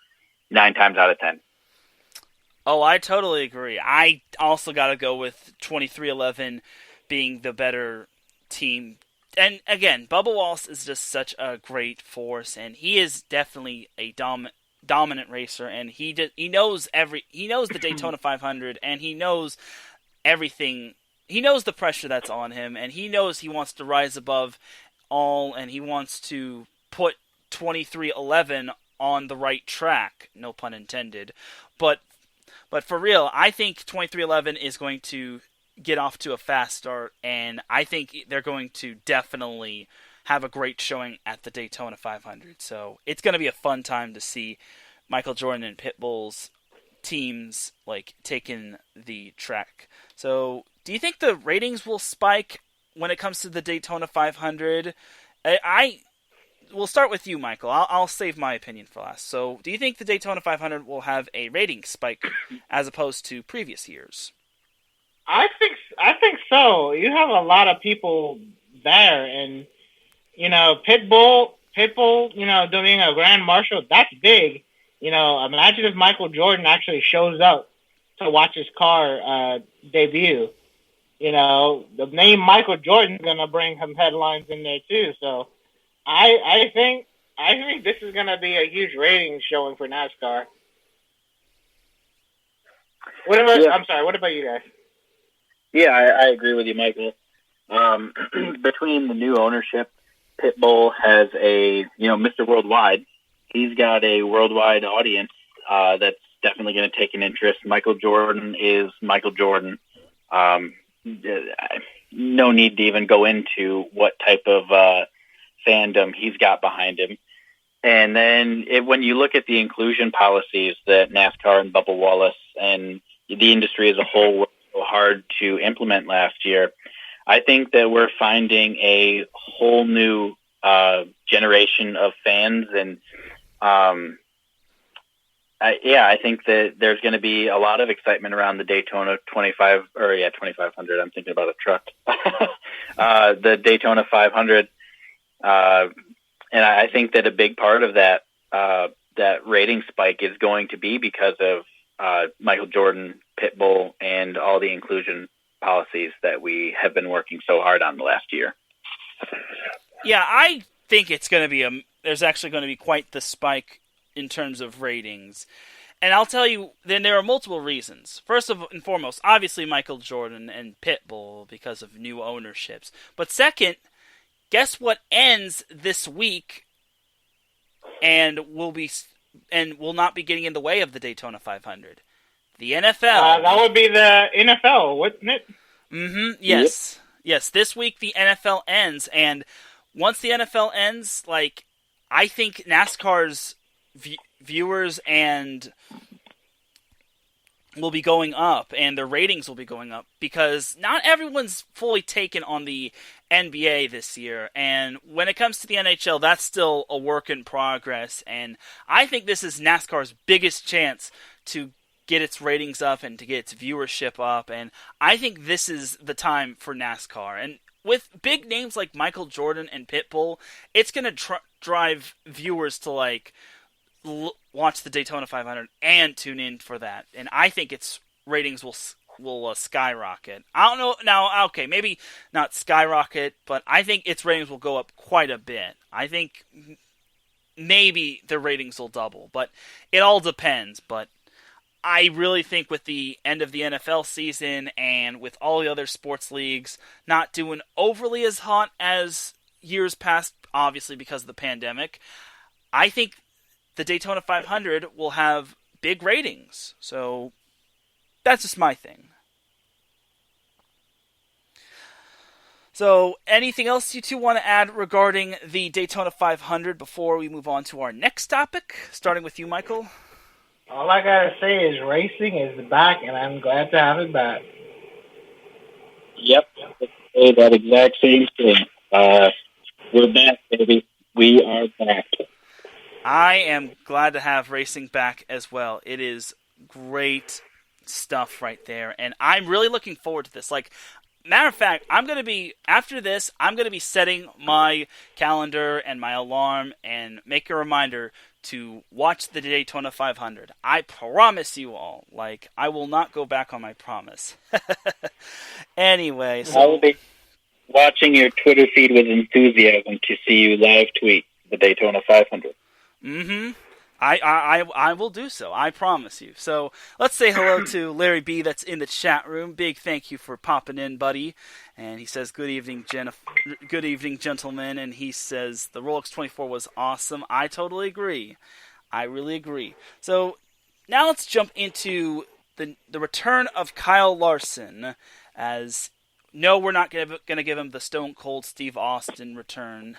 9 times out of 10. Oh, I totally agree. I also got to go with 2311 being the better team. And again, Bubba Wallace is just such a great force, and he is definitely a dominant racer, and he knows the Daytona 500, and he knows everything. He knows the pressure that's on him, and he knows he wants to rise above all, and he wants to put 2311 on the right track, no pun intended. But for real, I think 2311 is going to get off to a fast start, and I think they're going to definitely have a great showing at the Daytona 500. So it's going to be a fun time to see Michael Jordan and Pitbull's teams like taking the track. So do you think the ratings will spike when it comes to the Daytona 500? We'll start with you, Michael. I'll save my opinion for last. So, do you think the Daytona 500 will have a rating spike as opposed to previous years? I think so. You have a lot of people there, and Pitbull, doing a Grand Marshal, that's big. Imagine if Michael Jordan actually shows up to watch his car debut. The name Michael Jordan is gonna bring some headlines in there too. So. I think this is going to be a huge rating showing for NASCAR. What about you guys? Yeah, I agree with you, Michael. Between the new ownership, Pitbull has a Mr. Worldwide. He's got a worldwide audience that's definitely going to take an interest. Michael Jordan is Michael Jordan. No need to even go into what type of fandom he's got behind him. And then when you look at the inclusion policies that NASCAR and Bubba Wallace and the industry as a whole worked so hard to implement last year, I think that we're finding a whole new generation of fans. And I think that there's going to be a lot of excitement around the Daytona 2500. I'm thinking about a truck. The Daytona 500. And I think that a big part of that rating spike is going to be because of Michael Jordan, Pitbull, and all the inclusion policies that we have been working so hard on the last year. Yeah, I think it's going to be there's actually going to be quite the spike in terms of ratings. And I'll tell you, then there are multiple reasons. First and foremost, obviously Michael Jordan and Pitbull because of new ownerships. But second, guess what ends this week and will not be getting in the way of the Daytona 500? The NFL. That would be the NFL, wouldn't it? Mm-hmm. Yes. Yep. Yes, this week the NFL ends, and once the NFL ends, I think NASCAR's viewers will be going up, and their ratings will be going up, because not everyone's fully taken on the NBA this year, and when it comes to the NHL, that's still a work in progress, and I think this is NASCAR's biggest chance to get its ratings up and to get its viewership up. And I think this is the time for NASCAR. And with big names like Michael Jordan and Pitbull, it's going to drive viewers to like watch the Daytona 500 and tune in for that. And I think its ratings will skyrocket. I don't know now. Okay, maybe not skyrocket, but I think its ratings will go up quite a bit. I think maybe the ratings will double, but it all depends. But I really think with the end of the NFL season and with all the other sports leagues not doing overly as hot as years past, obviously because of the pandemic, I think the Daytona 500 will have big ratings. So that's just my thing. So anything else you two want to add regarding the Daytona 500 before we move on to our next topic, starting with you, Michael? All I gotta say is racing is back, and I'm glad to have it back. Yep, say that exact same thing. We're back, baby. We are back. I am glad to have racing back as well. It is great stuff right there, and I'm really looking forward to this. Like, matter of fact, after this, I'm going to be setting my calendar and my alarm and make a reminder to watch the Daytona 500. I promise you all. Like, I will not go back on my promise. Anyway, so I will be watching your Twitter feed with enthusiasm to see you live tweet the Daytona 500. Mm-hmm. I will do so. I promise you. So let's say hello to Larry B. That's in the chat room. Big thank you for popping in, buddy. And he says, "Good evening, good evening, gentlemen." And he says the Rolex 24 was awesome. I totally agree. I really agree. So now let's jump into the return of Kyle Larson. As no, we're not going to give him the Stone Cold Steve Austin return.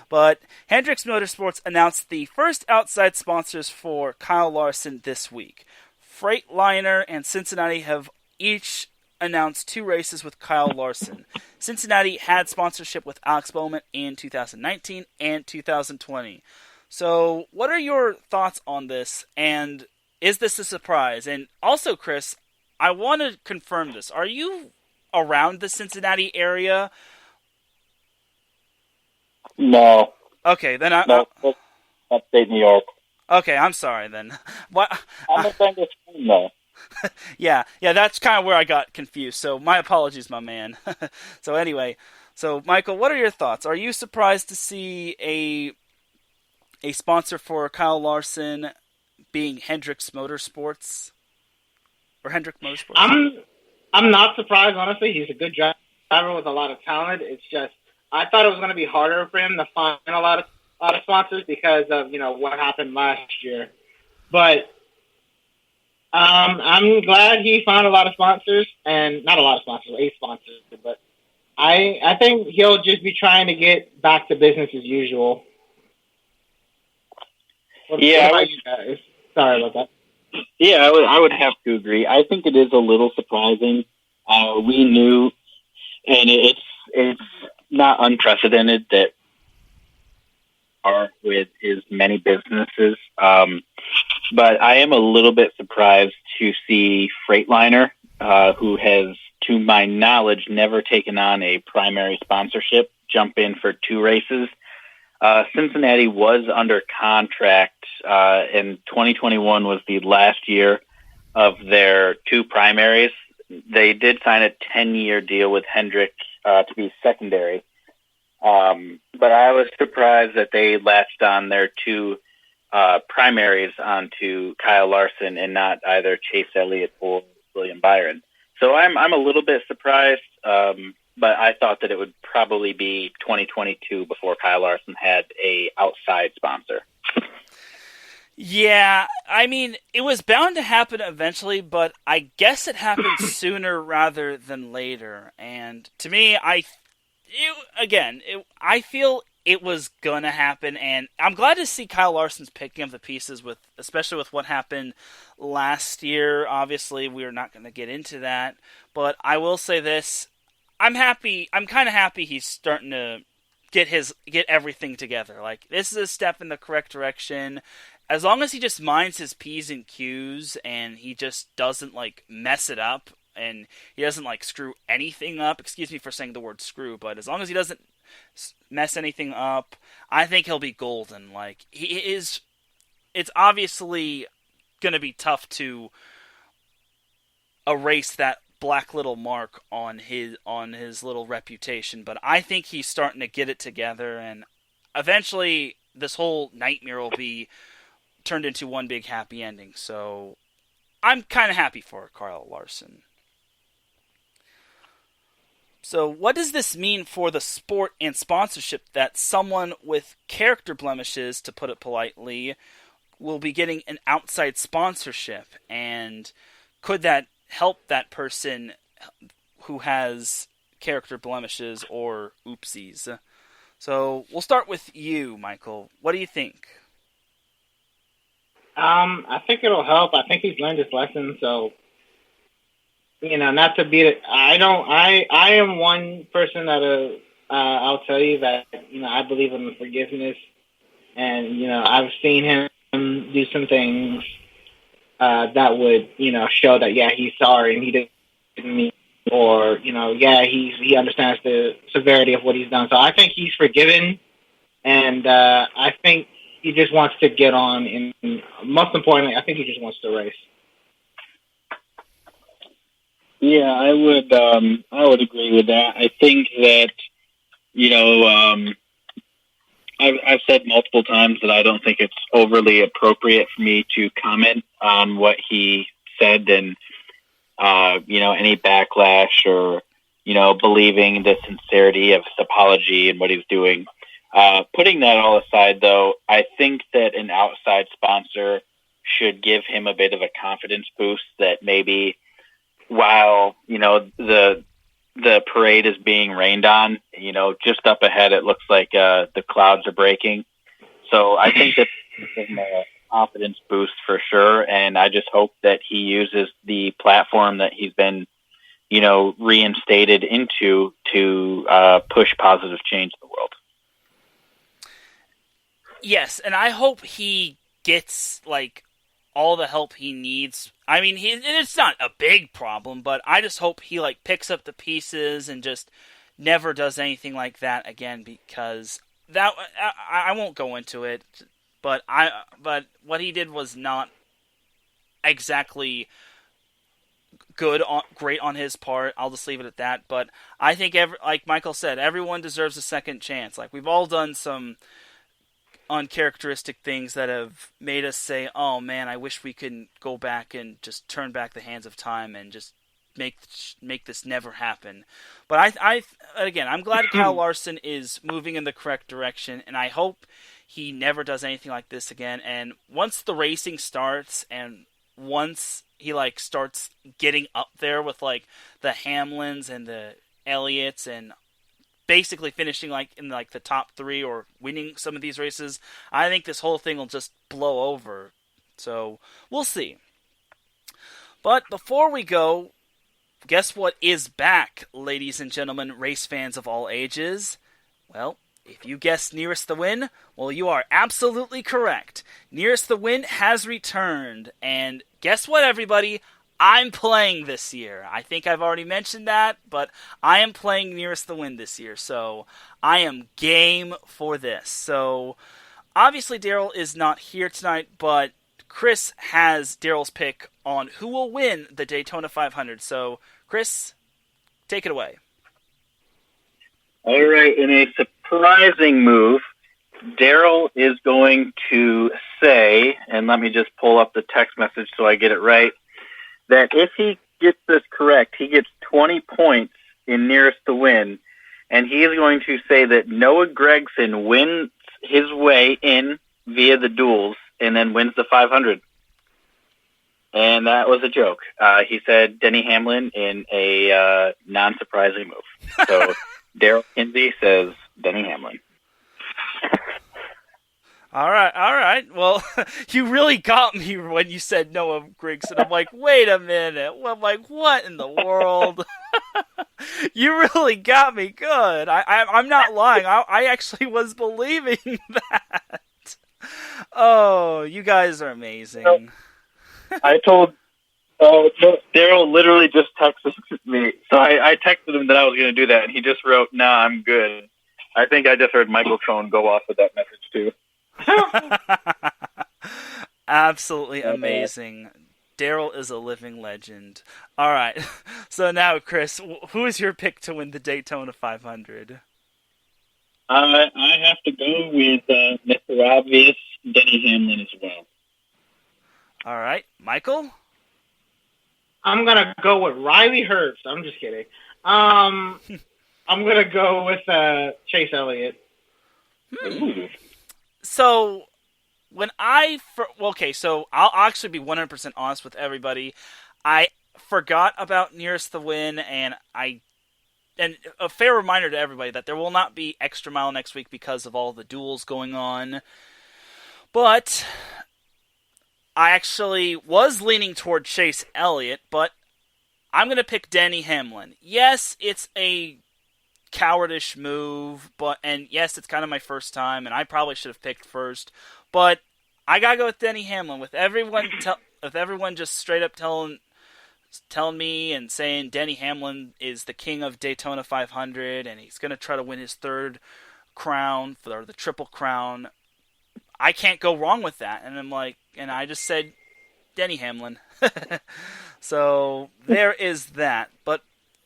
But Hendricks Motorsports announced the first outside sponsors for Kyle Larson this week. Freightliner and Cincinnati have each announced 2 races with Kyle Larson. Cincinnati had sponsorship with Alex Bowman in 2019 and 2020. So what are your thoughts on this, and is this a surprise? And also, Chris, I want to confirm this. Are you around the Cincinnati area? No. Okay, then No, that's upstate New York. Okay, I'm sorry then. What? I'm a fan of Spain, though. Yeah, that's kind of where I got confused. So my apologies, my man. So anyway, Michael, what are your thoughts? Are you surprised to see a sponsor for Kyle Larson being Hendricks Motorsports or Hendrick Motorsports? I'm not surprised, honestly. He's a good driver with a lot of talent. It's just I thought it was going to be harder for him to find a lot of sponsors because of what happened last year. But I'm glad he found a lot of sponsors, and not a lot of sponsors, 8 sponsors. But I think he'll just be trying to get back to business as usual. What about you guys? Sorry about that. Yeah, I would have to agree. I think it is a little surprising. We knew, and it's not unprecedented that are with his many businesses. But I am a little bit surprised to see Freightliner, who has, to my knowledge, never taken on a primary sponsorship, jump in for 2 races. Cincinnati was under contract, and 2021 was the last year of their 2 primaries. They did sign a 10-year deal with Hendrick to be secondary. But I was surprised that they latched on their 2 primaries onto Kyle Larson and not either Chase Elliott or William Byron. So I'm a little bit surprised, but I thought that it would probably be 2022 before Kyle Larson had a outside sponsor. Yeah, I mean, it was bound to happen eventually, but I guess it happened sooner rather than later. And to me, I feel it was going to happen, and I'm glad to see Kyle Larson's picking up the pieces, especially with what happened last year. Obviously, we're not going to get into that, but I will say this. I'm happy. I'm kind of happy he's starting to get everything together. Like, this is a step in the correct direction. as long as he just minds his P's and Q's and he just doesn't, like, mess it up and he doesn't, like, screw anything up. Excuse me for saying the word screw, but as long as he doesn't mess anything up, I think he'll be golden. Like, he is... It's obviously going to be tough to erase that black little mark on his little reputation, but I think he's starting to get it together, and eventually this whole nightmare will be turned into one big happy ending. So I'm kind of happy for Kyle Larson. So what does this mean for the sport and sponsorship that someone with character blemishes, to put it politely, will be getting an outside sponsorship? And could that help that person who has character blemishes or oopsies? So we'll start with you, Michael. What do you think? I think it'll help. I think he's learned his lesson. So, not to beat it. I am one person that I'll tell you that I believe in forgiveness, and I've seen him do some things that would show that he's sorry and he didn't mean, or he understands the severity of what he's done. So I think he's forgiven, and I think he just wants to get on. And most importantly, I think he just wants to race. Yeah, I would agree with that. I think that I've said multiple times that I don't think it's overly appropriate for me to comment on what he said and, any backlash or, believing the sincerity of his apology and what he was doing. Putting that all aside, though, I think that an outside sponsor should give him a bit of a confidence boost that maybe while, the parade is being rained on, just up ahead, it looks like the clouds are breaking. So I think that gives him a confidence boost for sure. And I just hope that he uses the platform that he's been, reinstated into to push positive change in the world. Yes, and I hope he gets, all the help he needs. I mean, it's not a big problem, but I just hope he, picks up the pieces and just never does anything like that again, because that I won't go into it, but what he did was not exactly great on his part. I'll just leave it at that. But I think, like Michael said, everyone deserves a second chance. We've all done some uncharacteristic things that have made us say, oh man, I wish we could go back and just turn back the hands of time and just make this never happen. But I'm glad Kyle Larson is moving in the correct direction, and I hope he never does anything like this again. And once the racing starts, and once he starts getting up there with the Hamlins and the Elliots and basically finishing in the top three or winning some of these races, I think this whole thing will just blow over. So we'll see. But before we go, guess what is back, ladies and gentlemen, race fans of all ages? Well, if you guessed Nearest the Win, well, you are absolutely correct. Nearest the Win has returned, and guess what, everybody? I'm playing this year. I think I've already mentioned that, but I am playing Nearest the Win this year, so I am game for this. So, obviously Daryl is not here tonight, but Chris has Daryl's pick on who will win the Daytona 500. So, Chris, take it away. All right, in a surprising move, Daryl is going to say, and let me just pull up the text message so I get it right, that if he gets this correct, he gets 20 points in Nearest the Win, and he is going to say that Noah Gragson wins his way in via the duels and then wins the 500. And that was a joke. He said Denny Hamlin in a non-surprising move. So Daryl Kinsey says Denny Hamlin. All right. Well, you really got me when you said Noah Gragson. I'm like, wait a minute. I'm like, what in the world? You really got me good. I'm not lying. I actually was believing that. Oh, you guys are amazing. So, I told Daryl literally just texted me. So I texted him that I was going to do that, and he just wrote, "Nah, I'm good." I think I just heard Michael's phone go off with that message too. Absolutely amazing. Daryl is a living legend. All right. So now, Chris, who is your pick to win the Daytona 500? I have to go with Mr. Obvious, Denny Hamlin as well. All right. Michael? I'm going to go with Riley Herbst. I'm just kidding. I'm going to go with Chase Elliott. So, so I'll actually be 100% honest with everybody. I forgot about Nearest the Win, and a fair reminder to everybody that there will not be Extra Mile next week because of all the duels going on. But I actually was leaning toward Chase Elliott, but I'm going to pick Denny Hamlin. Yes, it's a cowardish move, and yes, it's kind of my first time, and I probably should have picked first, but I gotta go with Denny Hamlin. With everyone just straight up telling me and saying Denny Hamlin is the king of Daytona 500, and he's gonna try to win his third crown or the Triple Crown, I can't go wrong with that. And I just said Denny Hamlin. So there is that,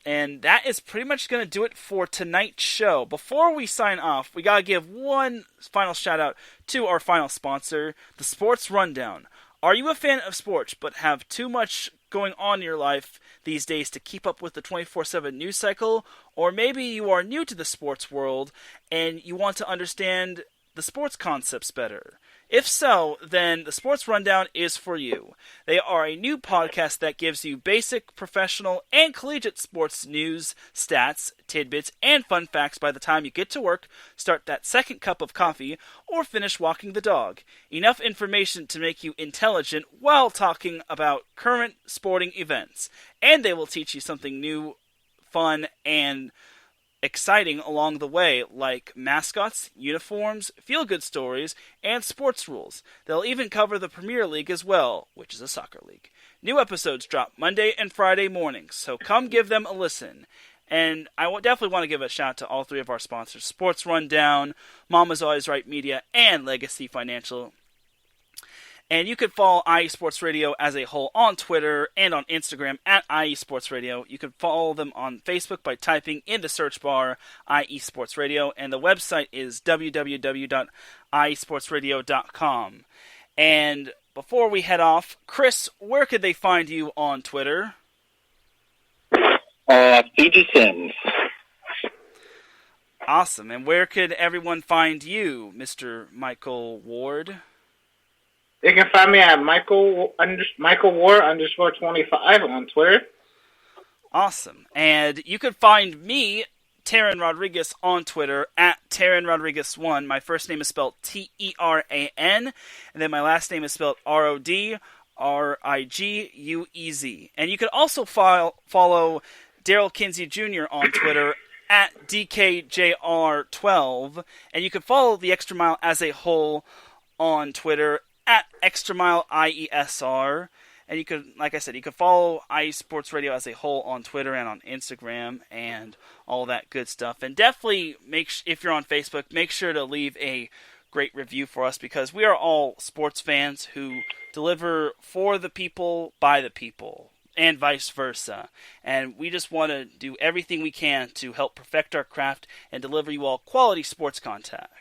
And that is pretty much going to do it for tonight's show. Before we sign off, we got to give one final shout out to our final sponsor, the Sports Rundown. Are you a fan of sports but have too much going on in your life these days to keep up with the 24/7 news cycle? Or maybe you are new to the sports world and you want to understand the sports concepts better. If so, then the Sports Rundown is for you. They are a new podcast that gives you basic, professional, and collegiate sports news, stats, tidbits, and fun facts by the time you get to work, start that second cup of coffee, or finish walking the dog. Enough information to make you intelligent while talking about current sporting events. And they will teach you something new, fun, and exciting along the way, like mascots, uniforms, feel-good stories, and sports rules. They'll even cover the Premier League as well, which is a soccer league. New episodes drop Monday and Friday mornings, so come give them a listen. And I definitely want to give a shout out to all three of our sponsors, Sports Rundown, Mama's Always Right Media, and Legacy Financial. And you can follow IE Sports Radio as a whole on Twitter and on Instagram at IE Sports Radio. You can follow them on Facebook by typing in the search bar IE Sports Radio. And the website is www.iesportsradio.com. And before we head off, Chris, where could they find you on Twitter? PG Sims. Awesome. And where could everyone find you, Mr. Michael Ward? You can find me at Michael Ward _25 on Twitter. Awesome. And you can find me, Taryn Rodriguez, on Twitter at Taryn Rodriguez1. My first name is spelled Teran, and then my last name is spelled Rodriguez. And you can also follow Daryl Kinsey Jr. on Twitter at DKJR12. And you can follow the Extra Mile as a whole on Twitter at Extra Mile IESR. And you could, like I said, you could follow IE Sports Radio as a whole on Twitter and on Instagram and all that good stuff. And definitely, if you're on Facebook, make sure to leave a great review for us, because we are all sports fans who deliver for the people, by the people, and vice versa. And we just want to do everything we can to help perfect our craft and deliver you all quality sports content.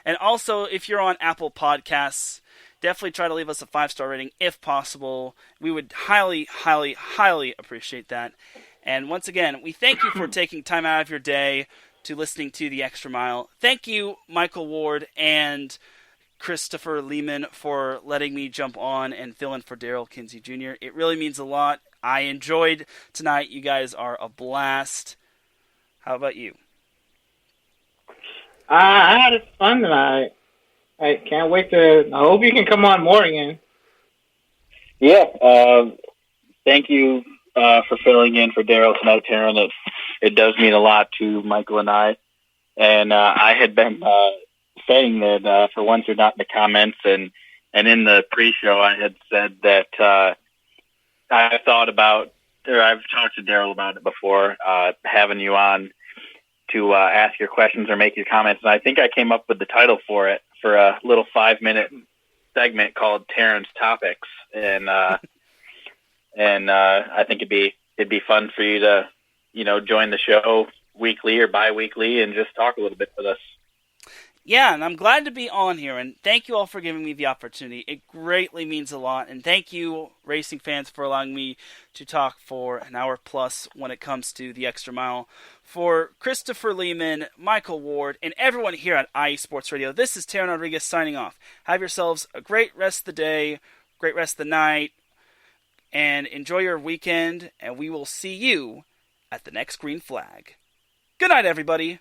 And also, if you're on Apple Podcasts, definitely try to leave us a 5-star rating if possible. We would highly, highly, highly appreciate that. And once again, we thank you for taking time out of your day to listening to The Extra Mile. Thank you, Michael Ward and Christopher Lehman, for letting me jump on and fill in for Daryl Kinsey Jr. It really means a lot. I enjoyed tonight. You guys are a blast. How about you? I had fun tonight. I can't wait I hope you can come on more again. Yeah. Thank you for filling in for Daryl tonight, Taryn. It does mean a lot to Michael and I. And I had been saying that for once you're not in the comments, and in the pre-show I had said that I thought about, or I've talked to Daryl about it before, having you on to ask your questions or make your comments. And I think I came up with the title for it, for a little 5-minute segment called Terran's Topics. And I think it'd be fun for you to, join the show weekly or bi-weekly and just talk a little bit with us. Yeah, and I'm glad to be on here, and thank you all for giving me the opportunity. It greatly means a lot, and thank you, racing fans, for allowing me to talk for an hour plus when it comes to the extra mile. For Christopher Lehman, Michael Ward, and everyone here at IE Sports Radio, this is Terran Rodriguez signing off. Have yourselves a great rest of the day, great rest of the night, and enjoy your weekend, and we will see you at the next green flag. Good night, everybody.